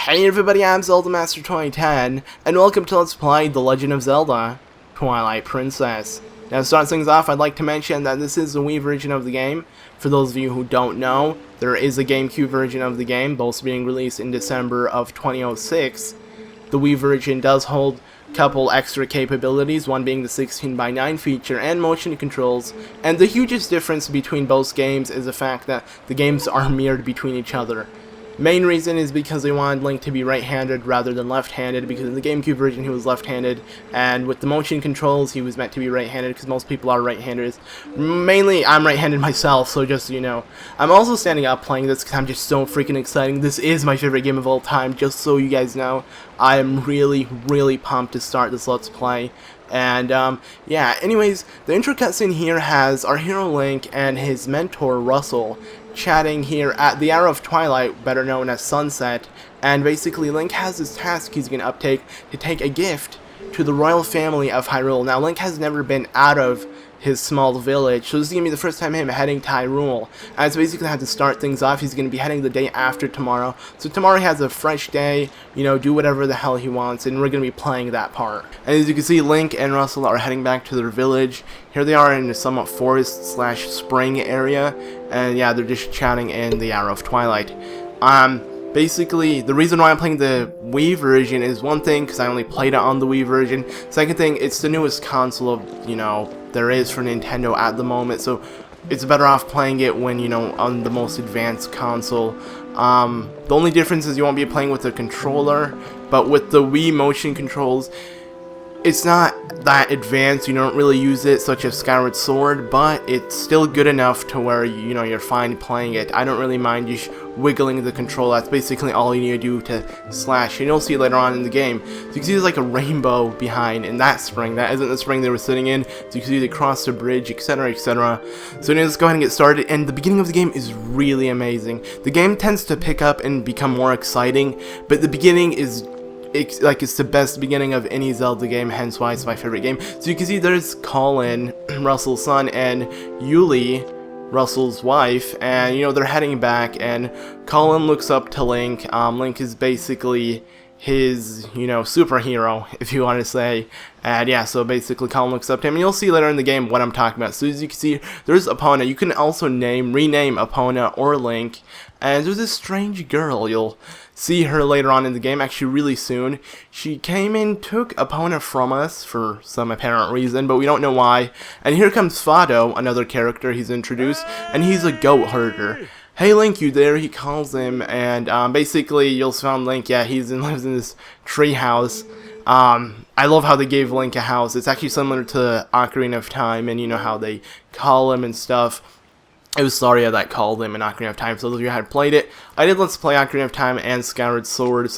Hey everybody, I'm ZeldaMaster 2010, and welcome to Let's Play The Legend of Zelda, Twilight Princess. Now to start things off, I'd like to mention that this is the Wii version of the game. For those of you who don't know, there is a GameCube version of the game, both being released in December of 2006. The Wii version does hold a couple extra capabilities, one being the 16:9 feature and motion controls, and the hugest difference between both games is the fact that the games are mirrored between each other. Main reason is because they wanted Link to be right-handed rather than left-handed, because in the GameCube version he was left-handed, and with the motion controls he was meant to be right-handed because most people are right-handers. Mainly I'm right-handed myself, so just so you know. I'm also standing up playing this because I'm just so freaking excited. This is my favorite game of all time, just so you guys know. I am really pumped to start this Let's Play. And yeah, anyways, the intro cutscene here has our hero Link and his mentor Russell chatting here at the hour of twilight, better known as sunset, and basically Link has this task he's going to uptake to take a gift to the royal family of Hyrule. Now Link has never been out of his small village, so this is going to be the first time him heading to Hyrule. And so basically have to start things off. He's going to be heading the day after tomorrow, so tomorrow he has a fresh day, you know, do whatever the hell he wants, and we're going to be playing that part. And as you can see, Link and Russell are heading back to their village. Here they are in a somewhat forest/spring area, and yeah, they're just chatting in the hour of twilight. Basically, the reason why I'm playing the Wii version is one thing, because I only played it on the Wii version. Second thing, it's the newest console of, you know, there is for Nintendo at the moment, so it's better off playing it when, you know, on the most advanced console. The only difference is you won't be playing with a controller, but with the Wii motion controls, it's not that advanced. You don't really use it, such as Skyward Sword, but it's still good enough to where, you know, you're fine playing it. I don't really mind just wiggling the controller. That's basically all you need to do to slash, and you'll see later on in the game. So you can see there's like a rainbow behind in that spring. That isn't the spring they were sitting in. So you can see they crossed the bridge, etc, etc. So anyways, let's go ahead and get started. And the beginning of the game is really amazing. The game tends to pick up and become more exciting, but the beginning is it's the best beginning of any Zelda game, hence why it's my favorite game. So you can see there's Colin, Russell's son, and Yuli, Russell's wife, and you know, they're heading back, and Colin looks up to Link. Link is basically his, you know, superhero, if you want to say. And yeah, so basically Colin looks up to him, and you'll see later in the game what I'm talking about. So as you can see, there's Epona. You can also rename Epona or Link. And there's this strange girl. You'll see her later on in the game, actually really soon. She came and took Epona from us for some apparent reason, but we don't know why. And here comes Fado, another character he's introduced, and he's a goat herder. Hey Link, you there? He calls him, and basically you'll find Link, yeah, lives in this tree house. I love how they gave Link a house. It's actually similar to Ocarina of Time, and you know how they call him and stuff. It was Saria that called him in Ocarina of Time, so those of you who had played it, I did Let's Play Ocarina of Time and Skyward Sword,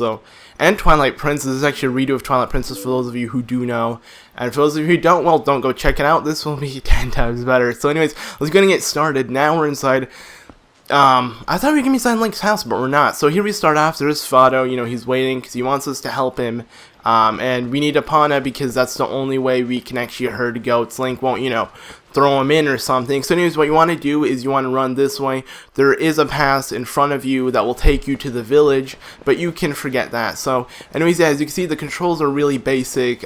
and Twilight Princess. This is actually a redo of Twilight Princess for those of you who do know, and for those of you who don't, well, don't go check it out. This will be 10 times better. So anyways, let's go and get started. Now we're inside. I thought we were going to be inside Link's house, but we're not. So here we start off. There's Fado, you know, he's waiting because he wants us to help him. And we need Epona because that's the only way we can actually herd goats. Link won't, you know, throw him in or something. So anyways, what you want to do is you want to run this way. There is a path in front of you that will take you to the village, but you can forget that. So anyways, as you can see, the controls are really basic.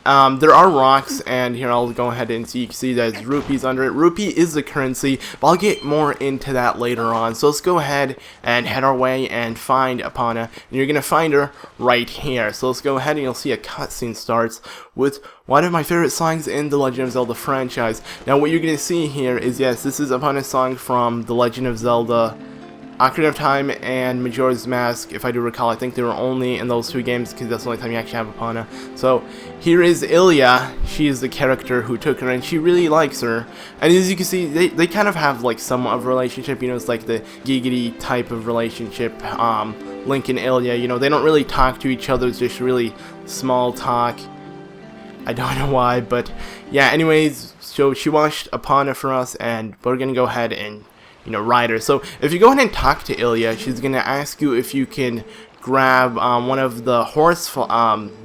There are rocks, and here I'll go ahead and see. You can see there's rupees under it. Rupee is the currency, but I'll get more into that later on. So let's go ahead and head our way and find Epona, and you're gonna find her right here. So let's go ahead, and you'll see a cutscene starts with one of my favorite songs in the Legend of Zelda franchise. Now what you're gonna see here is, yes, this is Epona's song from the Legend of Zelda, Ocarina of Time, and Majora's Mask. If I do recall, I think they were only in those two games because that's the only time you actually have Epona. So here is Ilya. She is the character who took her, and she really likes her. And as you can see, they kind of have like somewhat of a relationship. You know, it's like the giggity type of relationship. Link and Ilya, you know, they don't really talk to each other. It's just really small talk. I don't know why, but yeah. Anyways, so she washed Epona for us, and we're gonna go ahead and, you know, ride her. So if you go ahead and talk to Ilya, she's gonna ask you if you can grab one of the horse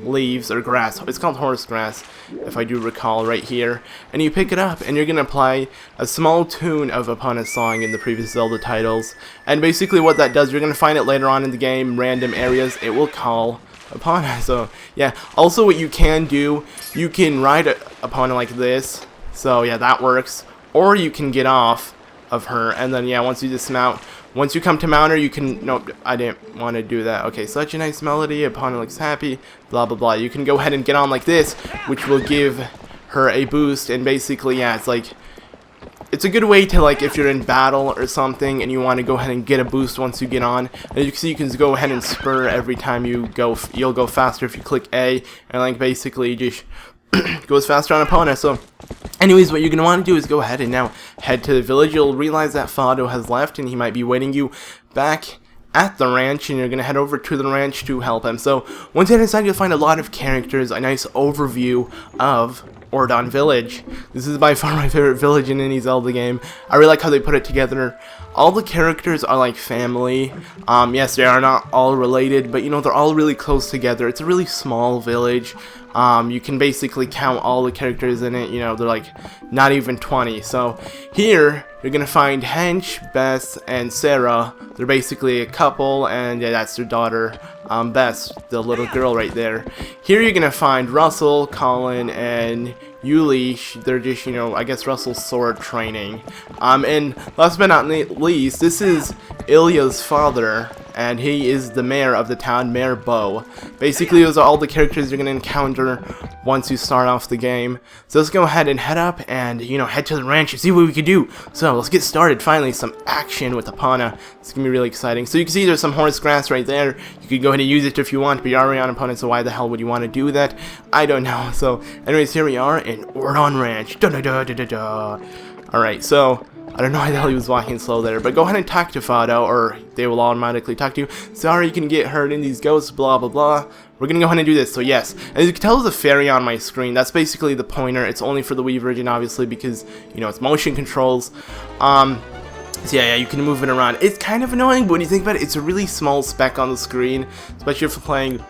leaves or grass. It's called horse grass, if I do recall, right here. And you pick it up, and you're gonna play a small tune of upon a song in the previous Zelda titles. And basically, what that does, you're gonna find it later on in the game, random areas. It will call upon it. So yeah. Also, what you can do, you can ride upon it like this. So yeah, that works. Or you can get off of her, and then yeah, once you dismount. Once you come to mount her, you can... Nope, I didn't want to do that. Okay, such a nice melody. Opponent looks happy. Blah, blah, blah. You can go ahead and get on like this, which will give her a boost. And basically, yeah, it's like... It's a good way to, like, if you're in battle or something and you want to go ahead and get a boost once you get on. And you can see you can go ahead and spur every time you go. You'll go faster if you click A. And, like, basically just goes faster on opponent. So... Anyways, what you're going to want to do is go ahead and now head to the village. You'll realize that Fado has left and he might be waiting you back at the ranch, and you're going to head over to the ranch to help him. So once you head inside, you'll find a lot of characters, a nice overview of Ordon Village. This is by far my favorite village in any Zelda game. I really like how they put it together. All the characters are like family. Yes, they are not all related, but you know, they're all really close together. It's a really small village. You can basically count all the characters in it. You know, they're like not even 20. So here you're gonna find Hench, Bess, and Sarah. They're basically a couple, and yeah, that's their daughter, Bess, the little girl right there. Here you're gonna find Russell, Colin, and Yuli. They're just, you know, I guess Russell's sword training. And last but not least, this is Ilya's father, and he is the mayor of the town, Mayor Bo. Basically, those are all the characters you're going to encounter once you start off the game. So let's go ahead and head up and, you know, head to the ranch and see what we can do. So let's get started. Finally, some action with Epona. It's going to be really exciting. So you can see there's some horse grass right there. You could go ahead and use it if you want, but you're already on opponent, so why the hell would you want to do that? I don't know. So anyways, here we are in Ordon Ranch. Da da da da da da. Alright, so... I don't know why the hell he was walking slow there, but go ahead and talk to Fado, or they will automatically talk to you. Sorry, you can get hurt in these ghosts, blah blah blah. We're gonna go ahead and do this, so yes. As you can tell, there's a fairy on my screen. That's basically the pointer. It's only for the Wii version, obviously, because, you know, it's motion controls. So yeah, you can move it around. It's kind of annoying, but when you think about it, it's a really small speck on the screen, especially if you're playing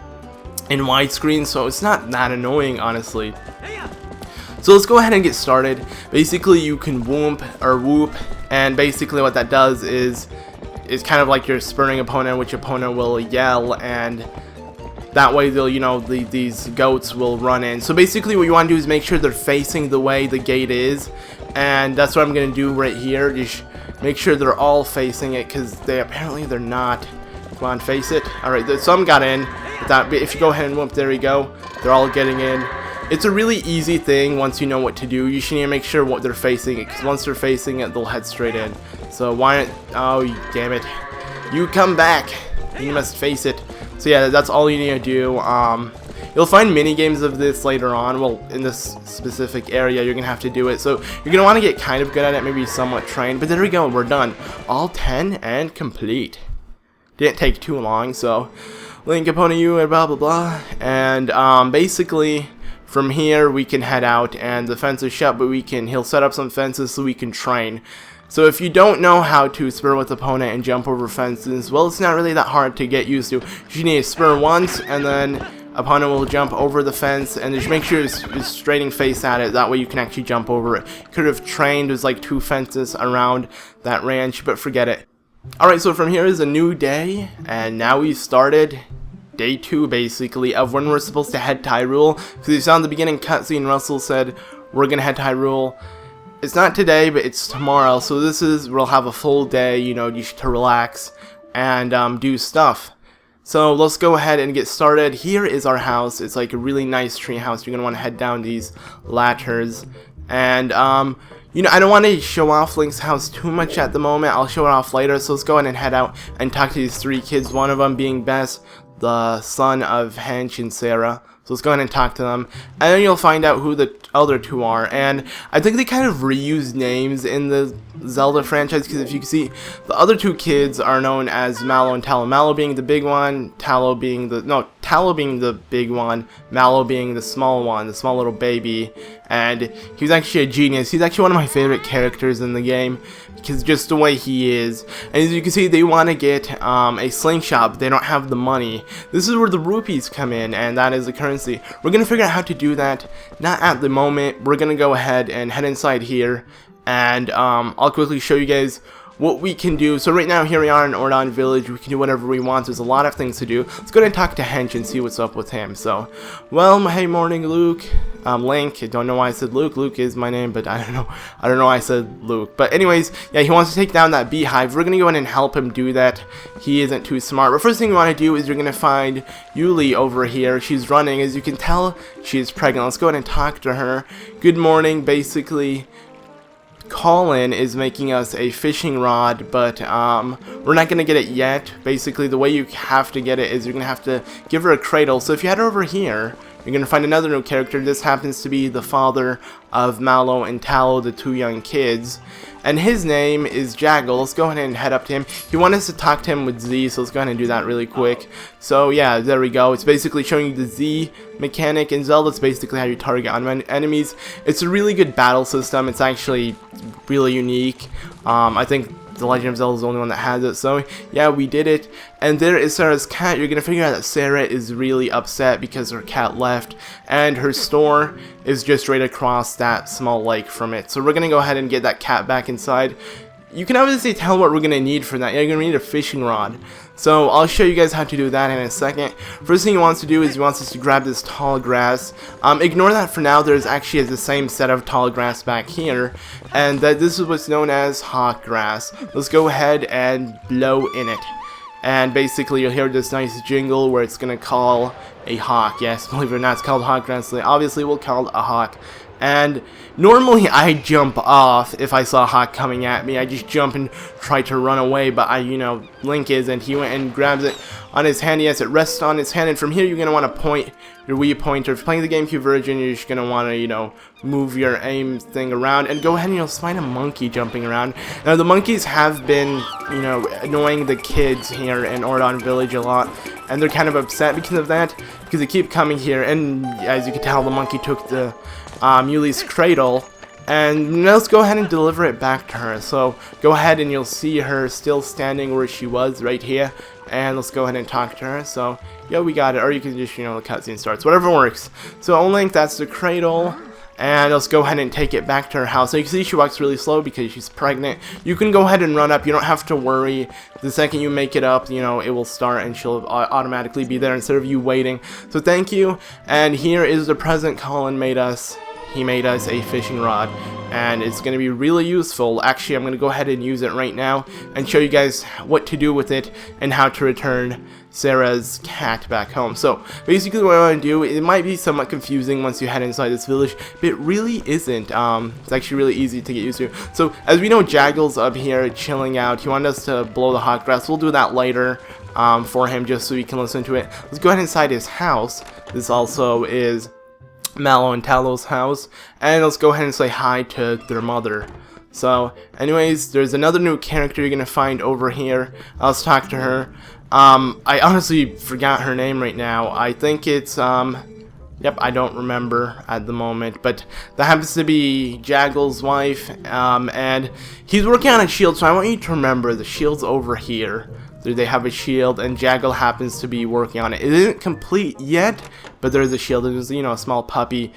in widescreen, so it's not that annoying, honestly. So let's go ahead and get started. Basically, you can whoop, and basically what that does is kind of like you're spurring opponent, which opponent will yell, and that way they'll, you know, these goats will run in. So basically what you want to do is make sure they're facing the way the gate is, and that's what I'm going to do right here. Just make sure they're all facing it, because apparently they're not. Come on, face it. Alright, some got in. But if you go ahead and whoop, there we go. They're all getting in. It's a really easy thing once you know what to do. You should need to make sure what they're facing it, because once they're facing it, they'll head straight in. So why not? Oh, damn it. You come back. You must face it. So yeah, that's all you need to do. You'll find mini games of this later on. Well, in this specific area, you're going to have to do it. So you're going to want to get kind of good at it, maybe somewhat trained. But there we go. We're done. All 10 and complete. Didn't take too long, so... Link opponent you and blah, blah, blah. And basically... From here, we can head out, and the fence is shut, but he'll set up some fences so we can train. So if you don't know how to spur with opponent and jump over fences, well, it's not really that hard to get used to. You need to spur once, and then opponent will jump over the fence, and just make sure it's straining face at it. That way you can actually jump over it. Could have trained, there's like 2 fences around that ranch, but forget it. Alright, so from here is a new day, and now we've started... Day 2, basically, of when we're supposed to head to Hyrule. Because you saw in the beginning cutscene, Russell said, we're going to head to Hyrule. It's not today, but it's tomorrow. So we'll have a full day, you know, just to relax and do stuff. So let's go ahead and get started. Here is our house. It's like a really nice tree house. You're going to want to head down these ladders. And, you know, I don't want to show off Link's house too much at the moment. I'll show it off later. So let's go ahead and head out and talk to these 3 kids. One of them being Bess, the son of Hench and Sarah. So let's go ahead and talk to them, and then you'll find out who the other 2 are. And I think they kind of reused names in the Zelda franchise, because if you can see, the other 2 kids are known as Mallow and Tallow. Mallow being the big one, Tallow being the Tallow being the big one, Mallow being the small one, the small little baby. And he's actually a genius. He's actually one of my favorite characters in the game, because just the way he is. And as you can see, they want to get a slingshot, but they don't have the money. This is where the rupees come in, and that is the currency. We're going to figure out how to do that, not at the moment. We're going to go ahead and head inside here, and I'll quickly show you guys what we can do. So right now, here we are in Ordon Village. We can do whatever we want. There's a lot of things to do. Let's go ahead and talk to Hench and see what's up with him. So, well, hey, morning, Luke. Link. I don't know why I said Luke. Luke is my name, but I don't know why I said Luke. But anyways, yeah, he wants to take down that beehive. We're gonna go in and help him do that. He isn't too smart. But first thing you want to do is you're gonna find Yuli over here. She's running. As you can tell, she's pregnant. Let's go ahead and talk to her. Good morning. Basically, Colin is making us a fishing rod, but we're not going to get it yet. Basically, the way you have to get it is you're going to have to give her a cradle. So if you head over here, you're going to find another new character. This happens to be the father of Mallow and Tallow, the two young kids. And his name is Jaggle. Let's go ahead and head up to him. He wanted us to talk to him with Z, so let's go ahead and do that really quick. So yeah, there we go. It's basically showing you the Z mechanic in Zelda. It's basically how you target on enemies. It's a really good battle system. It's actually really unique. I think The Legend of Zelda is the only one that has it, so yeah, we did it. And there is Sarah's cat. You're gonna figure out that Sarah is really upset because her cat left, and her store is just right across that small lake from it. So we're gonna go ahead and get that cat back inside. You can obviously tell what we're gonna need for that. You're gonna need a fishing rod. So I'll show you guys how to do that in a second. First thing he wants to do is he wants us to grab this tall grass. Ignore that for now. There's actually the same set of tall grass back here, and that this is what's known as hawk grass. Let's go ahead and blow in it. And basically you'll hear this nice jingle where it's gonna call a hawk. Yes, believe it or not, it's called hawk grass. Obviously we'll call it a hawk. And normally I jump off if I saw a hawk coming at me. I just jump and try to run away, but Link isn't. He went and grabs it on his hand. Yes, it rests on his hand, and from here you're going to want to point your Wii pointer. If you're playing the GameCube version, you're just going to want to, move your aim thing around, and go ahead and you'll find a monkey jumping around. Now the monkeys have been, annoying the kids here in Ordon Village a lot, and they're kind of upset because of that, because they keep coming here, and as you can tell, the monkey took the Yuli's cradle, and let's go ahead and deliver it back to her. So go ahead and you'll see her still standing where she was right here, and let's go ahead and talk to her. So yeah, we got it, or you can just the cutscene starts, whatever works. So Link, that's the cradle, and let's go ahead and take it back to her house. So you can see she walks really slow because she's pregnant. You can go ahead and run up. You don't have to worry. The second you make it up, it will start and she'll automatically be there instead of you waiting. So thank you. And here is the present Colin made us. He made us a fishing rod, and it's going to be really useful. Actually, I'm going to go ahead and use it right now and show you guys what to do with it and how to return Sarah's cat back home. So basically what I want to do, it might be somewhat confusing once you head inside this village, but it really isn't. It's actually really easy to get used to. So as we know, Jaggle's up here chilling out. He wanted us to blow the hot grass. We'll do that later for him just so he can listen to it. Let's go ahead inside his house. This also is Mallow and Tallow's house, and let's go ahead and say hi to their mother. So anyways, there's another new character you're gonna find over here. Let's talk to her. I honestly forgot her name right now. I think it's yep, I don't remember at the moment, but that happens to be Jaggle's wife, and he's working on a shield, so I want you to remember the shield's over here. They have a shield, and Jaggle happens to be working on it. It isn't complete yet, but there's a shield. There's a small puppy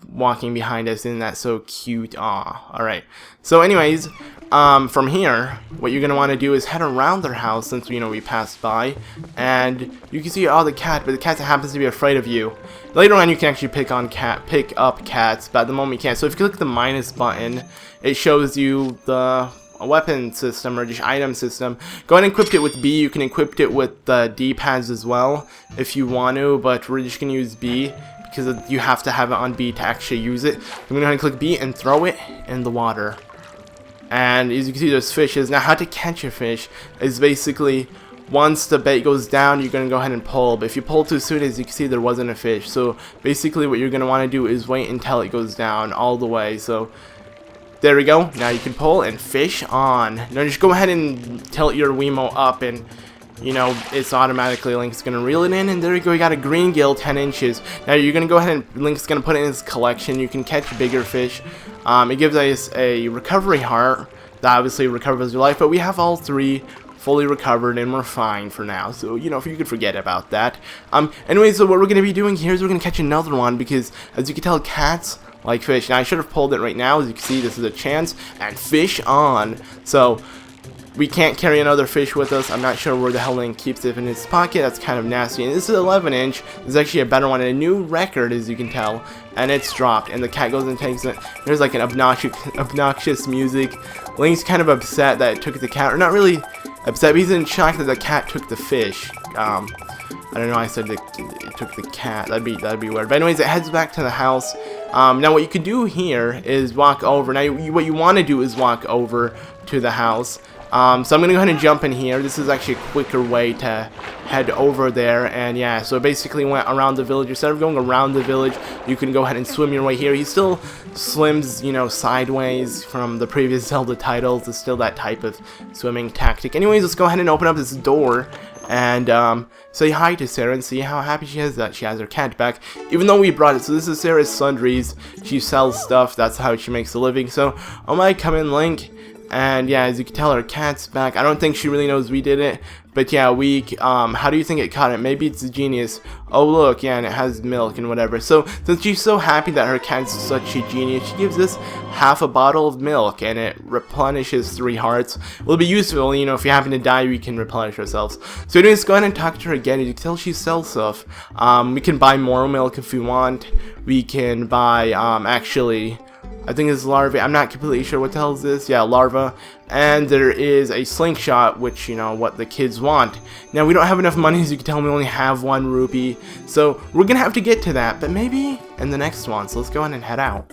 walking behind us. Isn't that so cute? Aw. Alright. So anyways, from here, what you're gonna want to do is head around their house, since we passed by, and you can see the cat, but the cat happens to be afraid of you. Later on, you can actually pick up cats, but at the moment you can't. So if you click the minus button, it shows you the weapon system or just item system. Go ahead and equip it with B. You can equip it with the D-pads as well if you want to, but we're just gonna use B because you have to have it on B to actually use it. I'm gonna go ahead and click B and throw it in the water. And as you can see, there's fishes. Now, how to catch a fish is basically once the bait goes down, you're gonna go ahead and pull. But if you pull too soon, as you can see, there wasn't a fish. So basically, what you're gonna want to do is wait until it goes down all the way. So there we go. Now you can pull and fish on. Now just go ahead and tilt your Wiimote up and you know, it's automatically Link's gonna reel it in, and there you go, you got a green gill 10 inches. Now you're gonna go ahead and Link's gonna put it in his collection. You can catch bigger fish. It gives us a recovery heart that obviously recovers your life, but we have all 3 fully recovered and we're fine for now, so you know, if you could forget about that. Anyway, so what we're gonna be doing here is we're gonna catch another one, because as you can tell, cats like fish. Now I should have pulled it right now. As you can see, this is a chance, and fish on. So we can't carry another fish with us. I'm not sure where the hell Link keeps it in his pocket. That's kind of nasty. And this is 11 inch. This is actually a better one, and a new record, as you can tell. And it's dropped, and the cat goes and takes it. There's like an obnoxious music. Link's kind of upset that it took the cat, or not really upset, but he's in shock that the cat took the fish. I don't know. I said it took the cat. That'd be weird. But anyways, it heads back to the house. Now what you could do here is walk over. Now what you want to do is walk over to the house. So I'm going to go ahead and jump in here. This is actually a quicker way to head over there. And yeah, so basically went around the village. Instead of going around the village, you can go ahead and swim your way here. He still swims, you know, sideways from the previous Zelda titles. It's still that type of swimming tactic. Anyways, let's go ahead and open up this door and say hi to Sarah and see how happy she is that she has her cat back, even though we brought it. So this is Sarah's sundries. She sells stuff. That's how she makes a living. So I might come in, Link. And yeah, as you can tell, her cat's back. I don't think she really knows we did it, but yeah, how do you think it caught it? Maybe it's a genius. Oh look, yeah, and it has milk and whatever. So since she's so happy that her cat's such a genius, she gives us half a bottle of milk, and it replenishes 3 hearts. Will be useful, you know, if you happen to die, we can replenish ourselves. So anyways, go ahead and talk to her again. As you can tell, she sells stuff. We can buy more milk if we want. We can buy, actually, I think it's larvae. I'm not completely sure what the hell is this. Yeah, larva. And there is a slingshot, which, you know, what the kids want. Now, we don't have enough money, as you can tell. We only have 1 rupee. So, we're going to have to get to that. But maybe in the next one. So, let's go ahead and head out.